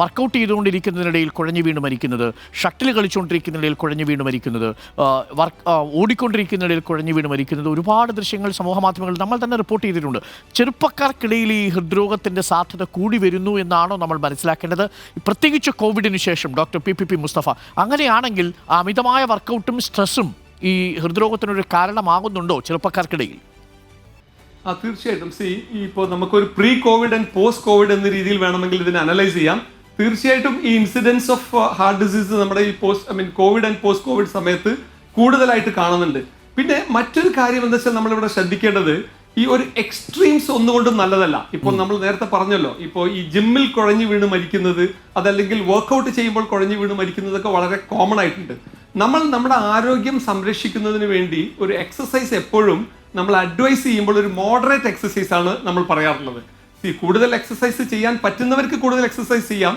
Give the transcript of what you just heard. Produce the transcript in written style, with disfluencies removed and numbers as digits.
Workout ചെയ്തുകൊണ്ടിരിക്കുന്നതിനിടയിൽ കുഴഞ്ഞു വീണ് മരിക്കുന്നത്, ഷട്ടിൽ കളിച്ചുകൊണ്ടിരിക്കുന്നതിനിടയിൽ കുഴഞ്ഞു വീണ് മരിക്കുന്നത്, ഓടിക്കൊണ്ടിരിക്കുന്നതിനിടയിൽ കുഴഞ്ഞു വീണ് മരിക്കുന്നത്, ഒരുപാട് ദൃശ്യങ്ങൾ സമൂഹമാധ്യമങ്ങളിൽ നമ്മൾ തന്നെ റിപ്പോർട്ട് ചെയ്തിട്ടുണ്ട്. ചെറുപ്പക്കാർക്കിടയിൽ ഈ ഹൃദ്രോഗത്തിൻ്റെ സാധ്യത കൂടി വരുന്നു എന്നാണോ നമ്മൾ മനസ്സിലാക്കേണ്ടത്, പ്രത്യേകിച്ച് കോവിഡിന് ശേഷം? ഡോക്ടർ പി മുസ്തഫ, അങ്ങനെയാണെങ്കിൽ അമിതമായ വർക്കൗട്ടും സ്ട്രെസ്സും ഈ ഹൃദ്രോഗത്തിനൊരു കാരണമാകുന്നുണ്ടോ ചെറുപ്പക്കാർക്കിടയിൽ? തീർച്ചയായിട്ടും. ഇപ്പോൾ നമുക്കൊരു pre Covid and post Covid എന്ന രീതിയിൽ വേണമെങ്കിൽ ഇതിനെ അനലൈസ് ചെയ്യാം. തീർച്ചയായിട്ടും ഈ ഇൻസിഡൻസ് ഓഫ് ഹാർട്ട് ഡിസീസ് നമ്മുടെ ഈ കോവിഡ് ആൻഡ് പോസ്റ്റ് കോവിഡ് സമയത്ത് കൂടുതലായിട്ട് കാണുന്നുണ്ട്. പിന്നെ മറ്റൊരു കാര്യം എന്താ വെച്ചാൽ നമ്മളിവിടെ ശ്രദ്ധിക്കേണ്ടത്, ഈ ഒരു എക്സ്ട്രീംസ് ഒന്നുകൊണ്ടും നല്ലതല്ല. ഇപ്പോൾ നമ്മൾ നേരത്തെ പറഞ്ഞല്ലോ, ഇപ്പോൾ ഈ ജിമ്മിൽ കുഴഞ്ഞു വീണ് മരിക്കുന്നത്, അതല്ലെങ്കിൽ വർക്കൗട്ട് ചെയ്യുമ്പോൾ കുഴഞ്ഞു വീണ് മരിക്കുന്നതൊക്കെ വളരെ കോമൺ ആയിട്ടുണ്ട്. നമ്മൾ നമ്മുടെ ആരോഗ്യം സംരക്ഷിക്കുന്നതിന് വേണ്ടി ഒരു എക്സസൈസ് എപ്പോഴും നമ്മൾ അഡ്വൈസ് ചെയ്യുമ്പോൾ ഒരു മോഡറേറ്റ് എക്സസൈസ് ആണ് നമ്മൾ പറയാറുള്ളത്. കൂടുതൽ എക്സസൈസ് ചെയ്യാൻ പറ്റുന്നവർക്ക് കൂടുതൽ എക്സസൈസ് ചെയ്യാം.